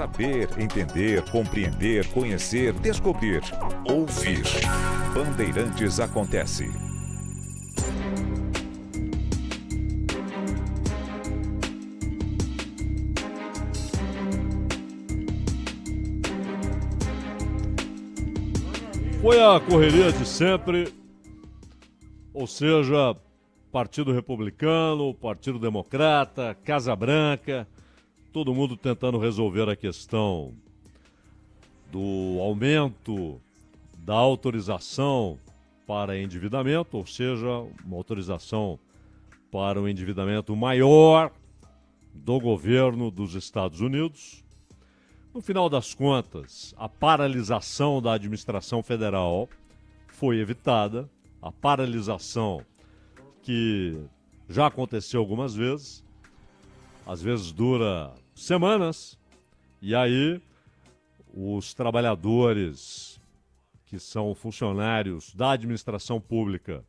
Saber, entender, compreender, conhecer, descobrir. Ouvir. Bandeirantes Acontece. Foi a correria de sempre, ou seja, Partido Republicano, Partido Democrata, Casa Branca, todo mundo tentando resolver a questão do aumento da autorização para endividamento, ou seja, uma autorização para um endividamento maior do governo dos Estados Unidos. No final das contas, a paralisação da administração federal foi evitada, a paralisação que já aconteceu algumas vezes, às vezes dura semanas, e aí os trabalhadores que são funcionários da administração pública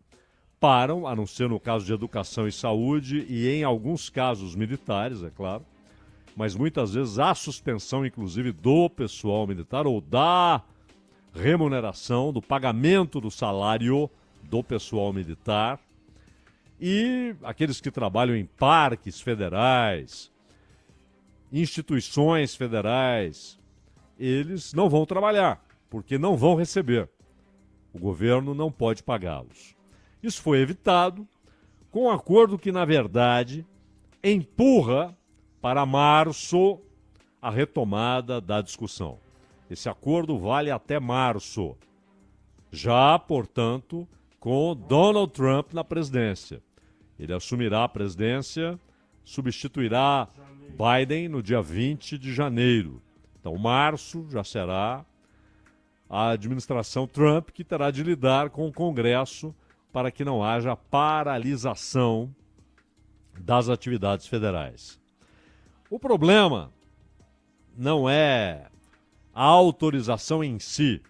param, a não ser no caso de educação e saúde, e em alguns casos militares, é claro, mas muitas vezes há suspensão, inclusive, do pessoal militar ou da remuneração, do pagamento do salário do pessoal militar. E aqueles que trabalham em parques federais, instituições federais, eles não vão trabalhar, porque não vão receber. O governo não pode pagá-los. Isso foi evitado com um acordo que, na verdade, empurra para março a retomada da discussão. Esse acordo vale até março. Já, portanto, com Donald Trump na presidência. Ele assumirá a presidência, substituirá Biden no dia 20 de janeiro. Então, março já será a administração Trump que terá de lidar com o Congresso para que não haja paralisação das atividades federais. O problema não é a autorização em si.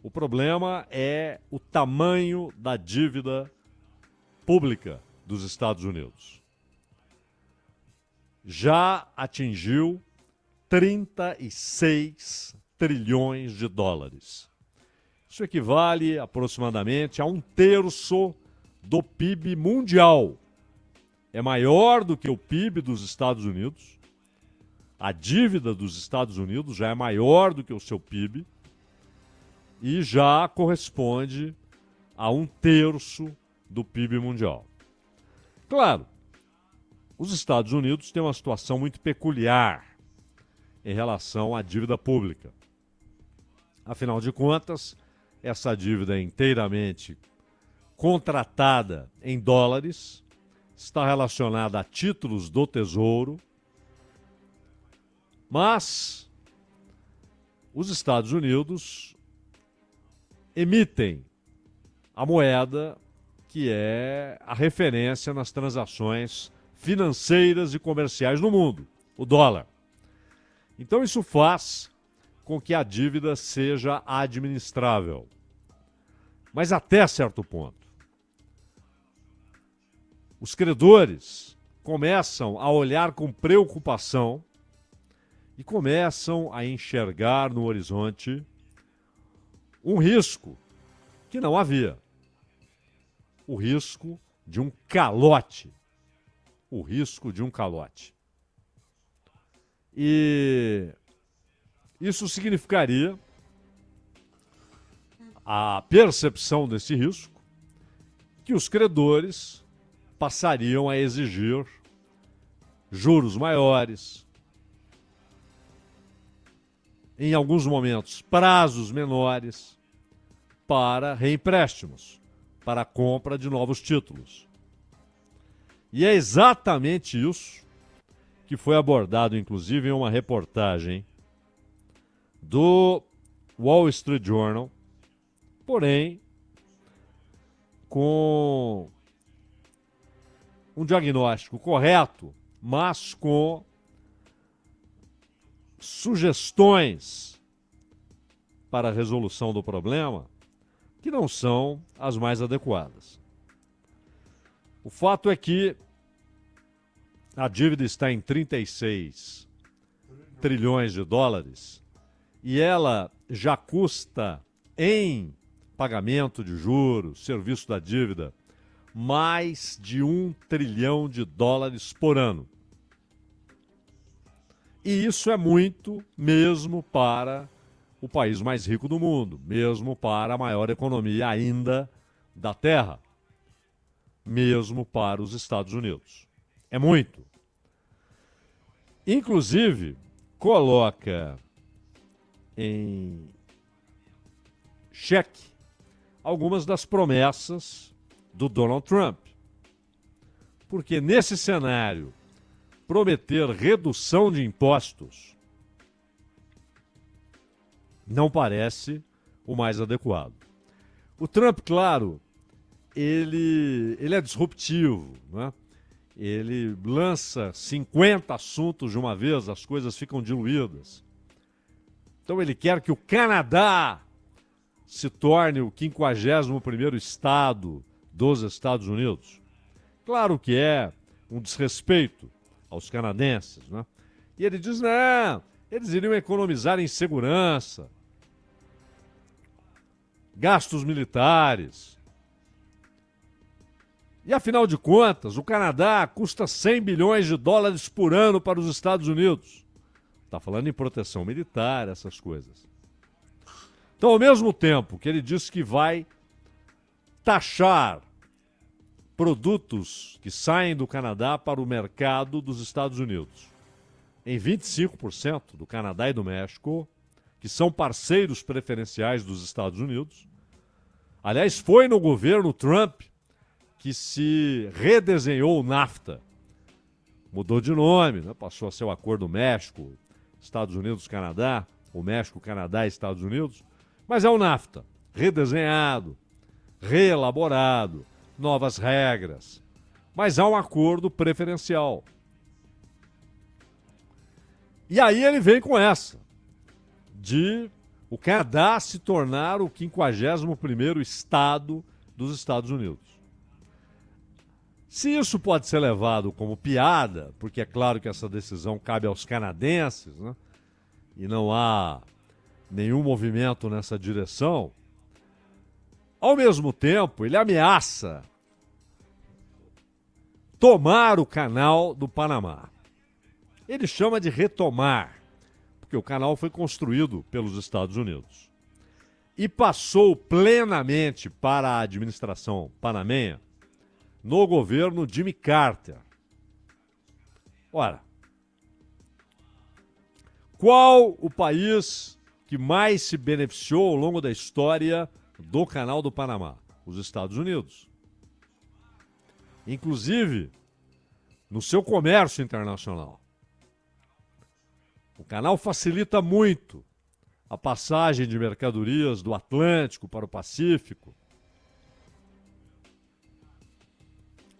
O problema é o tamanho da dívida pública dos Estados Unidos. Já atingiu 36 trilhões de dólares. Isso equivale aproximadamente a 1/3 do PIB mundial. É maior do que o PIB dos Estados Unidos. A dívida dos Estados Unidos já é maior do que o seu PIB e já corresponde a 1/3 do PIB mundial. Claro, os Estados Unidos têm uma situação muito peculiar em relação à dívida pública. Afinal de contas, essa dívida é inteiramente contratada em dólares, está relacionada a títulos do Tesouro, mas os Estados Unidos emitem a moeda que é a referência nas transações financeiras e comerciais no mundo, o dólar. Então isso faz com que a dívida seja administrável. Mas até certo ponto. Os credores começam a olhar com preocupação e começam a enxergar no horizonte um risco que não havia. O risco de um calote. O risco de um calote. E isso significaria a percepção desse risco que os credores passariam a exigir juros maiores, em alguns momentos prazos menores, para reempréstimos, para a compra de novos títulos. E é exatamente isso que foi abordado, inclusive, em uma reportagem do Wall Street Journal, porém, com um diagnóstico correto, mas com sugestões para a resolução do problema que não são as mais adequadas. O fato é que a dívida está em 36 trilhões de dólares e ela já custa, em pagamento de juros, serviço da dívida, mais de 1 trilhão de dólares por ano. E isso é muito mesmo para o país mais rico do mundo, mesmo para a maior economia ainda da Terra, mesmo para os Estados Unidos. É muito. Inclusive, coloca em xeque algumas das promessas do Donald Trump. Porque nesse cenário, prometer redução de impostos não parece o mais adequado. O Trump, claro, ele é disruptivo, né? Ele lança 50 assuntos de uma vez, as coisas ficam diluídas. Então ele quer que o Canadá se torne o 51º estado dos Estados Unidos. Claro que é um desrespeito aos canadenses, né? E ele diz, não, eles iriam economizar em segurança, gastos militares. E afinal de contas, o Canadá custa 100 bilhões de dólares por ano para os Estados Unidos. Está falando em proteção militar, essas coisas. Então, ao mesmo tempo que ele diz que vai taxar produtos que saem do Canadá para o mercado dos Estados Unidos em 25% do Canadá e do México, que são parceiros preferenciais dos Estados Unidos. Aliás, foi no governo Trump que se redesenhou o NAFTA. Mudou de nome, né? Passou a ser o Acordo México, Estados Unidos-Canadá, o México, Canadá e Estados Unidos. Mas é o NAFTA, redesenhado, reelaborado, novas regras. Mas há um acordo preferencial. E aí ele vem com essa, de o Canadá se tornar o 51º estado dos Estados Unidos. Se isso pode ser levado como piada, porque é claro que essa decisão cabe aos canadenses, né? E não há nenhum movimento nessa direção, ao mesmo tempo ele ameaça tomar o canal do Panamá. Ele chama de retomar, porque o canal foi construído pelos Estados Unidos e passou plenamente para a administração panamenha no governo Jimmy Carter. Ora, qual o país que mais se beneficiou ao longo da história do Canal do Panamá? Os Estados Unidos. Inclusive, no seu comércio internacional. O canal facilita muito a passagem de mercadorias do Atlântico para o Pacífico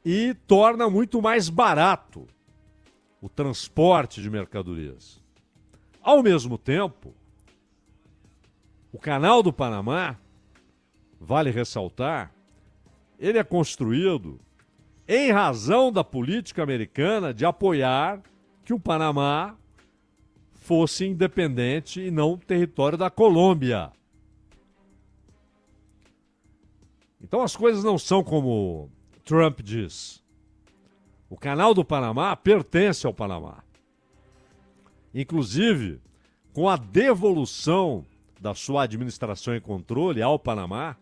e torna muito mais barato o transporte de mercadorias. Ao mesmo tempo, o Canal do Panamá, vale ressaltar, ele é construído em razão da política americana de apoiar que o Panamá fosse independente e não território da Colômbia. Então as coisas não são como Trump diz. O Canal do Panamá pertence ao Panamá. Inclusive, com a devolução da sua administração e controle ao Panamá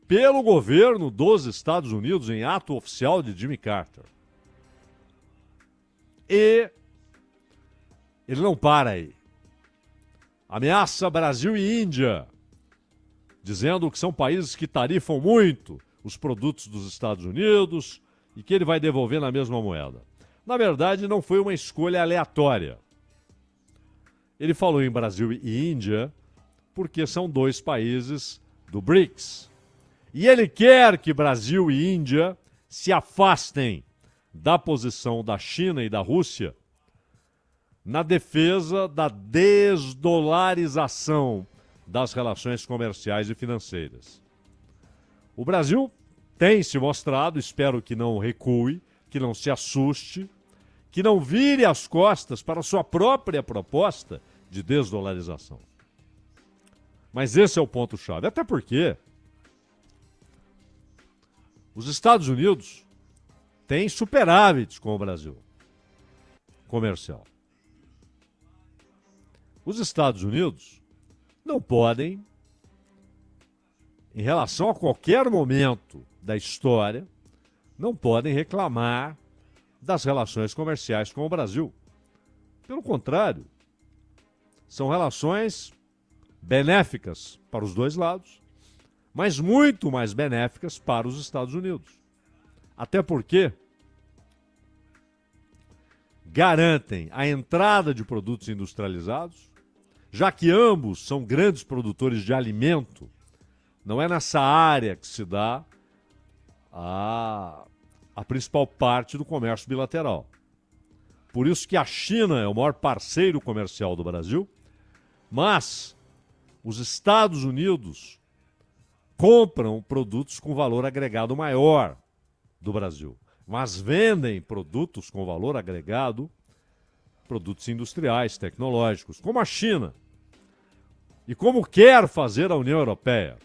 pelo governo dos Estados Unidos em ato oficial de Jimmy Carter. E ele não para aí. Ameaça Brasil e Índia, dizendo que são países que tarifam muito os produtos dos Estados Unidos e que ele vai devolver na mesma moeda. Na verdade, não foi uma escolha aleatória. Ele falou em Brasil e Índia porque são dois países do BRICS. E ele quer que Brasil e Índia se afastem da posição da China e da Rússia na defesa da desdolarização das relações comerciais e financeiras. O Brasil tem se mostrado, espero que não recue, que não se assuste, que não vire as costas para a sua própria proposta de desdolarização. Mas esse é o ponto-chave. Até porque os Estados Unidos têm superávites com o Brasil comercial. Os Estados Unidos não podem, em relação a qualquer momento da história, não podem reclamar das relações comerciais com o Brasil. Pelo contrário, são relações benéficas para os dois lados, mas muito mais benéficas para os Estados Unidos. Até porque garantem a entrada de produtos industrializados, já que ambos são grandes produtores de alimento. Não é nessa área que se dá a principal parte do comércio bilateral. Por isso que a China é o maior parceiro comercial do Brasil, mas os Estados Unidos compram produtos com valor agregado maior do Brasil, mas vendem produtos com valor agregado, produtos industriais, tecnológicos, como a China. E como quer fazer a União Europeia.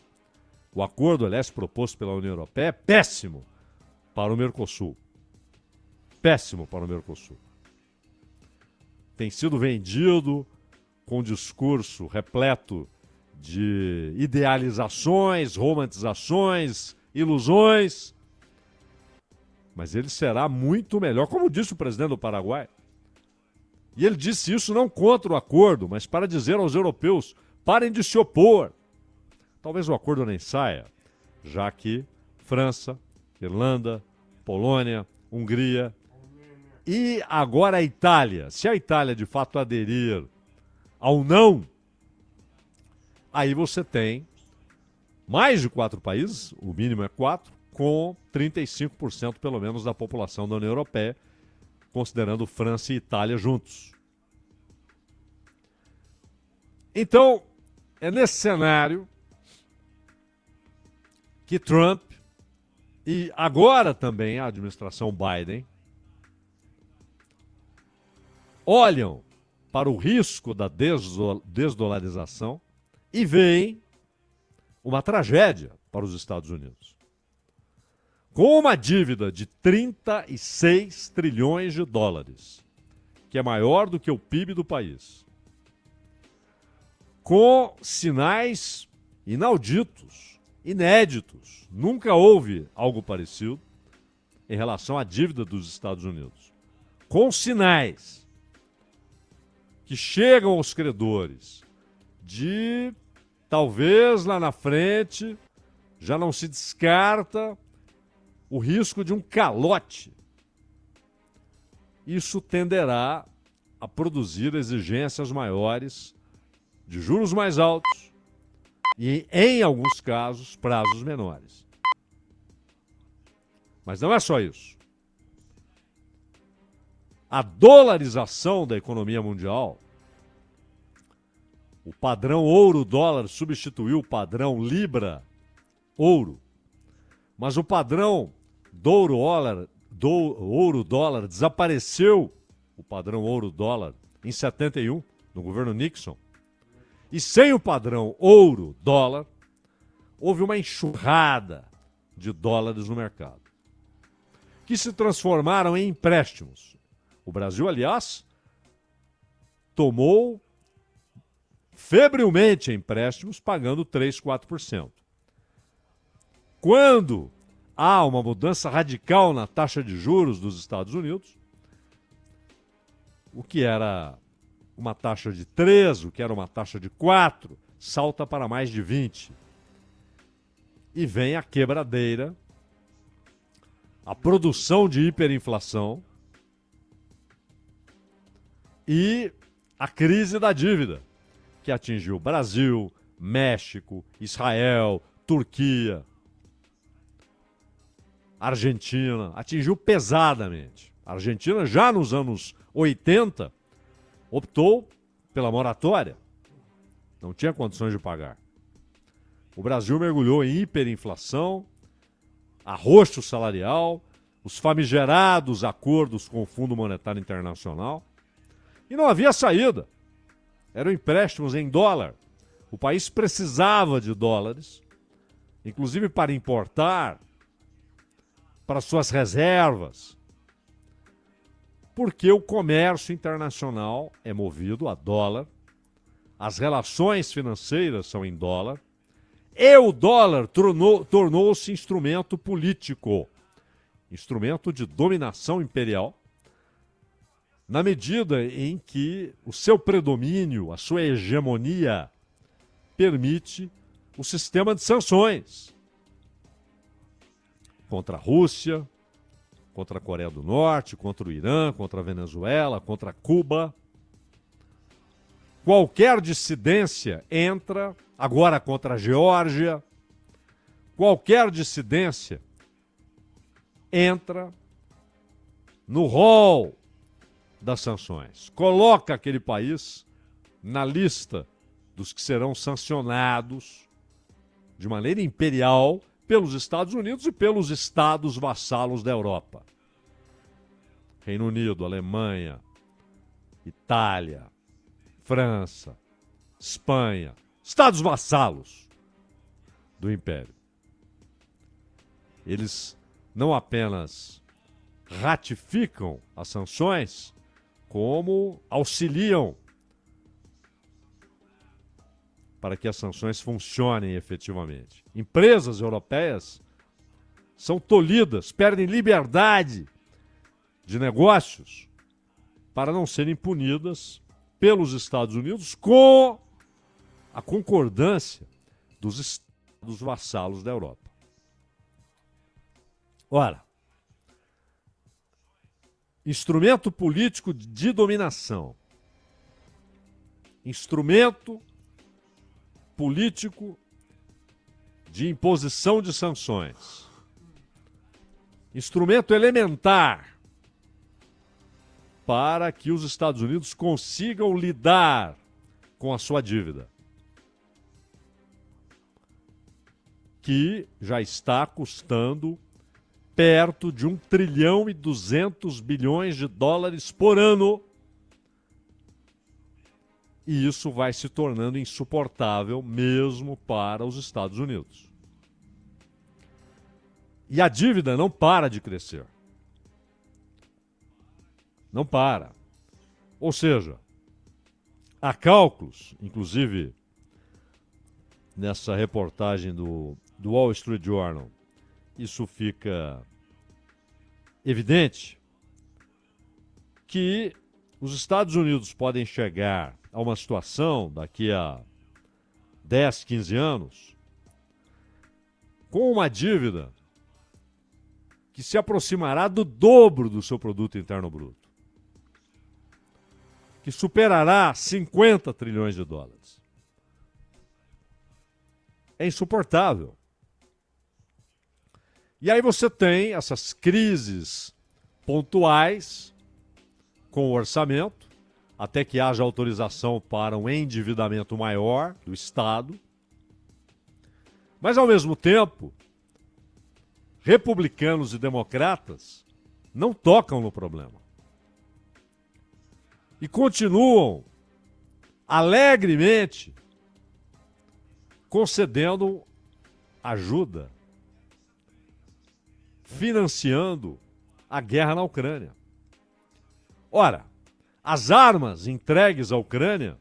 O acordo, aliás, proposto pela União Europeia é péssimo para o Mercosul. Péssimo para o Mercosul. Tem sido vendido com um discurso repleto de idealizações, romantizações, ilusões. Mas ele será muito melhor, como disse o presidente do Paraguai. E ele disse isso não contra o acordo, mas para dizer aos europeus, parem de se opor. Talvez o acordo nem saia, já que França, Irlanda, Polônia, Hungria e agora a Itália. Se a Itália de fato aderir ao não, aí você tem mais de 4 países, o mínimo é 4, com 35% pelo menos da população da União Europeia, considerando França e Itália juntos. Então, é nesse cenário que Trump e agora também a administração Biden olham para o risco da desdolarização e veem uma tragédia para os Estados Unidos. Com uma dívida de 36 trilhões de dólares, que é maior do que o PIB do país, com sinais inauditos, inéditos, nunca houve algo parecido em relação à dívida dos Estados Unidos, com sinais que chegam aos credores de, talvez lá na frente, já não se descarta o risco de um calote. Isso tenderá a produzir exigências maiores, de juros mais altos e, em alguns casos, prazos menores. Mas não é só isso. A dolarização da economia mundial, o padrão ouro-dólar substituiu o padrão libra-ouro, mas o padrão ouro-dólar desapareceu, o padrão ouro-dólar, em 71, no governo Nixon. E sem o padrão ouro-dólar, houve uma enxurrada de dólares no mercado, que se transformaram em empréstimos. O Brasil, aliás, tomou febrilmente empréstimos, pagando 3%, 4%. Quando há uma mudança radical na taxa de juros dos Estados Unidos, o que era uma taxa de 3%, o que era uma taxa de 4%, salta para mais de 20%. E vem a quebradeira, a produção de hiperinflação e a crise da dívida, que atingiu Brasil, México, Israel, Turquia, Argentina, atingiu pesadamente. A Argentina, já nos anos 80, optou pela moratória. Não tinha condições de pagar. O Brasil mergulhou em hiperinflação, arroxo salarial, os famigerados acordos com o Fundo Monetário Internacional, e não havia saída. Eram empréstimos em dólar. O país precisava de dólares, inclusive para importar, para suas reservas, porque o comércio internacional é movido a dólar, as relações financeiras são em dólar, e o dólar tornou-se instrumento político, instrumento de dominação imperial, na medida em que o seu predomínio, a sua hegemonia, permite o sistema de sanções contra a Rússia, contra a Coreia do Norte, contra o Irã, contra a Venezuela, contra Cuba. Qualquer dissidência entra, agora contra a Geórgia, qualquer dissidência entra no rol das sanções. Coloca aquele país na lista dos que serão sancionados de maneira imperial pelos Estados Unidos e pelos estados vassalos da Europa. Reino Unido, Alemanha, Itália, França, Espanha, estados vassalos do Império. Eles não apenas ratificam as sanções, como auxiliam para que as sanções funcionem efetivamente. Empresas europeias são tolhidas, perdem liberdade de negócios para não serem punidas pelos Estados Unidos com a concordância dos estados vassalos da Europa. Ora, instrumento político de dominação, instrumento político de imposição de sanções, instrumento elementar para que os Estados Unidos consigam lidar com a sua dívida, que já está custando perto de 1 trilhão e 200 bilhões de dólares por ano. E isso vai se tornando insuportável mesmo para os Estados Unidos. E a dívida não para de crescer. Não para. Ou seja, há cálculos, inclusive nessa reportagem do Wall Street Journal, isso fica evidente, que os Estados Unidos podem chegar a uma situação daqui a 10, 15 anos com uma dívida que se aproximará do dobro do seu produto interno bruto, que superará 50 trilhões de dólares. É insuportável. E aí você tem essas crises pontuais com o orçamento, até que haja autorização para um endividamento maior do Estado. Mas, ao mesmo tempo, republicanos e democratas não tocam no problema. E continuam alegremente concedendo ajuda, financiando a guerra na Ucrânia. Ora, as armas entregues à Ucrânia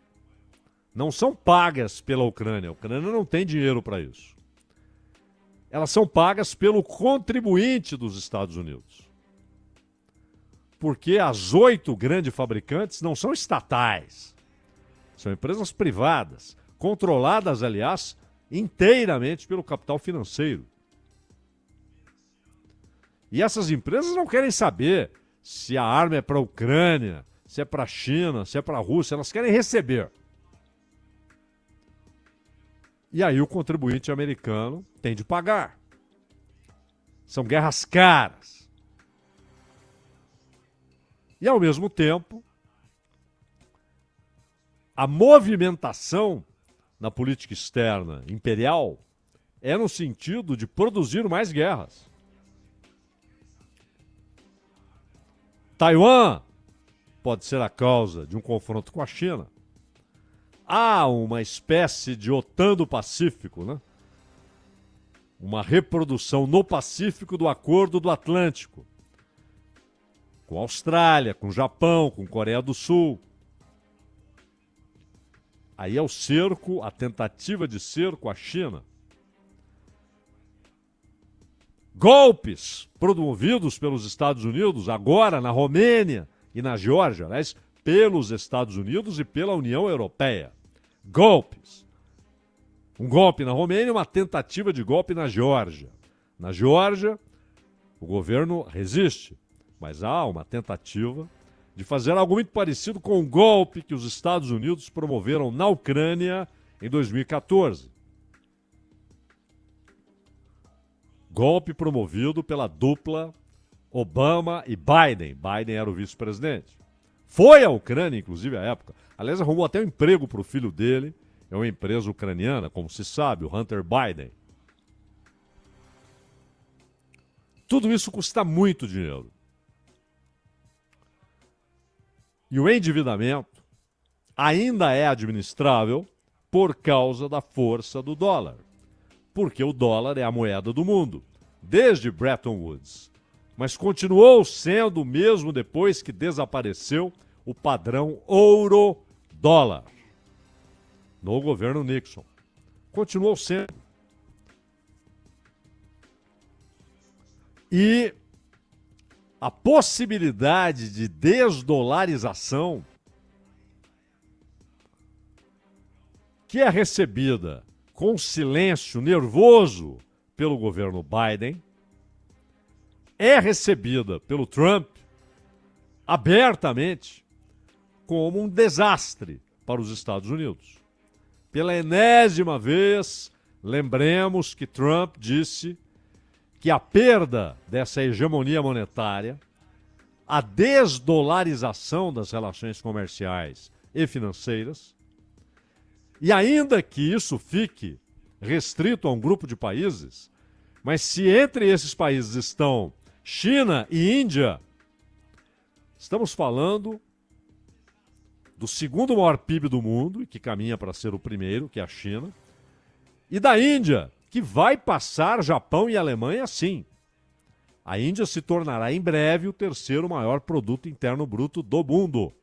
não são pagas pela Ucrânia. A Ucrânia não tem dinheiro para isso. Elas são pagas pelo contribuinte dos Estados Unidos. Porque as 8 grandes fabricantes não são estatais. São empresas privadas, controladas, aliás, inteiramente pelo capital financeiro. E essas empresas não querem saber se a arma é para a Ucrânia, se é para a China, se é para a Rússia, elas querem receber. E aí o contribuinte americano tem de pagar. São guerras caras. E ao mesmo tempo, a movimentação na política externa imperial é no sentido de produzir mais guerras. Taiwan pode ser a causa de um confronto com a China. Há uma espécie de OTAN do Pacífico, né? Uma reprodução no Pacífico do Acordo do Atlântico. Com a Austrália, com o Japão, com a Coreia do Sul. Aí é o cerco, a tentativa de cerco à China. Golpes promovidos pelos Estados Unidos, agora na Romênia e na Geórgia, aliás, pelos Estados Unidos e pela União Europeia. Golpes. Um golpe na Romênia e uma tentativa de golpe na Geórgia. Na Geórgia, o governo resiste, mas há uma tentativa de fazer algo muito parecido com o golpe que os Estados Unidos promoveram na Ucrânia em 2014. Golpe promovido pela dupla Obama e Biden. Biden era o vice-presidente. Foi à Ucrânia, inclusive, à época. Aliás, arrumou até um emprego para o filho dele. É uma empresa ucraniana, como se sabe, o Hunter Biden. Tudo isso custa muito dinheiro. E o endividamento ainda é administrável por causa da força do dólar. Porque o dólar é a moeda do mundo, desde Bretton Woods. Mas continuou sendo o mesmo depois que desapareceu o padrão ouro-dólar no governo Nixon. Continuou sendo. E a possibilidade de desdolarização que é recebida com silêncio nervoso pelo governo Biden, é recebida pelo Trump abertamente como um desastre para os Estados Unidos. Pela enésima vez, lembremos que Trump disse que a perda dessa hegemonia monetária, a desdolarização das relações comerciais e financeiras, e ainda que isso fique restrito a um grupo de países, mas se entre esses países estão China e Índia, estamos falando do segundo maior PIB do mundo, e que caminha para ser o primeiro, que é a China, e da Índia, que vai passar Japão e Alemanha sim. A Índia se tornará em breve o terceiro maior produto interno bruto do mundo.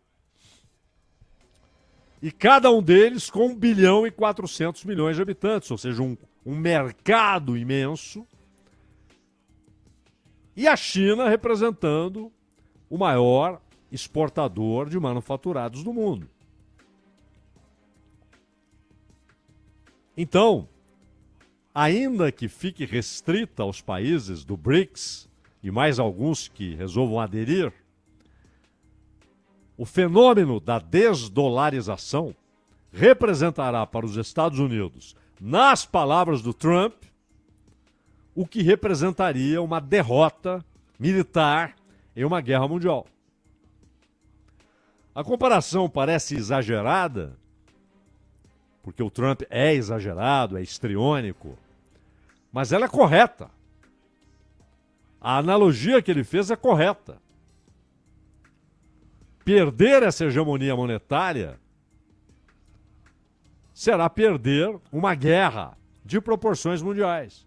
E cada um deles com 1 bilhão e 400 milhões de habitantes, ou seja, um mercado imenso. E a China representando o maior exportador de manufaturados do mundo. Então, ainda que fique restrita aos países do BRICS e mais alguns que resolvam aderir, o fenômeno da desdolarização representará para os Estados Unidos, nas palavras do Trump, o que representaria uma derrota militar em uma guerra mundial. A comparação parece exagerada, porque o Trump é exagerado, é histriônico, mas ela é correta. A analogia que ele fez é correta. Perder essa hegemonia monetária será perder uma guerra de proporções mundiais.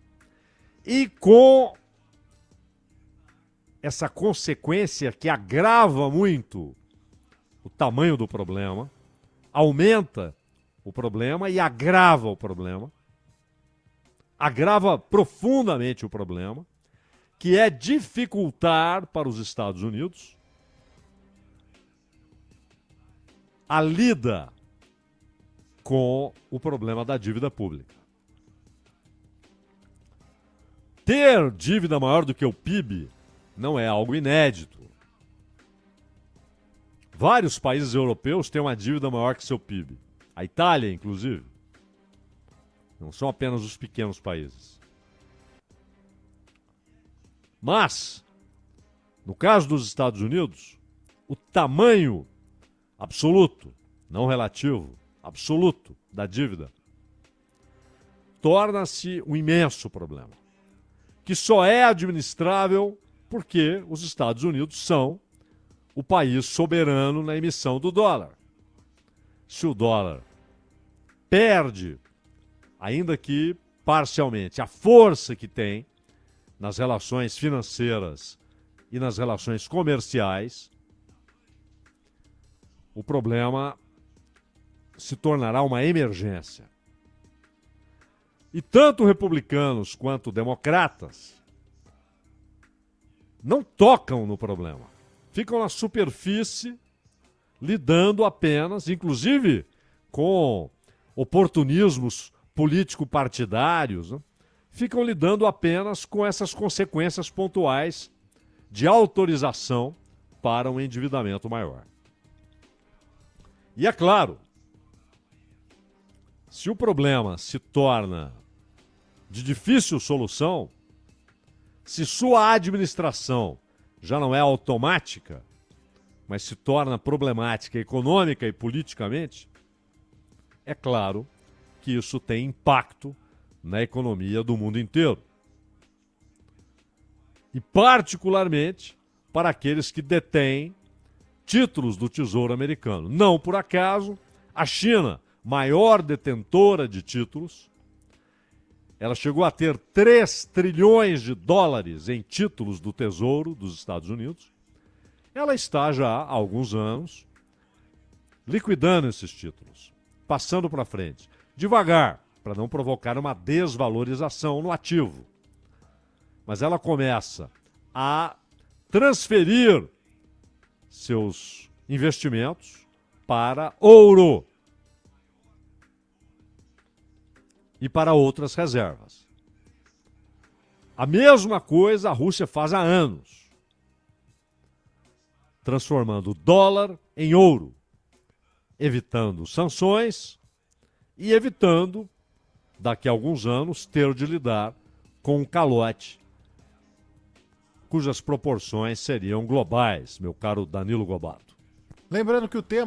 E com essa consequência que agrava muito o tamanho do problema, aumenta o problema e agrava o problema, agrava profundamente o problema, que é dificultar para os Estados Unidos a lida com o problema da dívida pública. Ter dívida maior do que o PIB não é algo inédito. Vários países europeus têm uma dívida maior que seu PIB. A Itália, inclusive. Não são apenas os pequenos países. Mas, no caso dos Estados Unidos, o tamanho absoluto, não relativo, absoluto da dívida, torna-se um imenso problema, que só é administrável porque os Estados Unidos são o país soberano na emissão do dólar. Se o dólar perde, ainda que parcialmente, a força que tem nas relações financeiras e nas relações comerciais, o problema se tornará uma emergência. E tanto republicanos quanto democratas não tocam no problema. Ficam na superfície, lidando apenas, inclusive com oportunismos político-partidários, né? Ficam lidando apenas com essas consequências pontuais de autorização para um endividamento maior. E é claro, se o problema se torna de difícil solução, se sua administração já não é automática, mas se torna problemática econômica e politicamente, é claro que isso tem impacto na economia do mundo inteiro. E particularmente para aqueles que detêm títulos do Tesouro Americano. Não por acaso, a China, maior detentora de títulos, ela chegou a ter 3 trilhões de dólares em títulos do Tesouro dos Estados Unidos. Ela está já há alguns anos liquidando esses títulos, passando para frente, devagar, para não provocar uma desvalorização no ativo. Mas ela começa a transferir seus investimentos para ouro e para outras reservas. A mesma coisa a Rússia faz há anos, transformando o dólar em ouro, evitando sanções e evitando, daqui a alguns anos, ter de lidar com um calote cujas proporções seriam globais, meu caro Danilo Gobato. Lembrando que o tema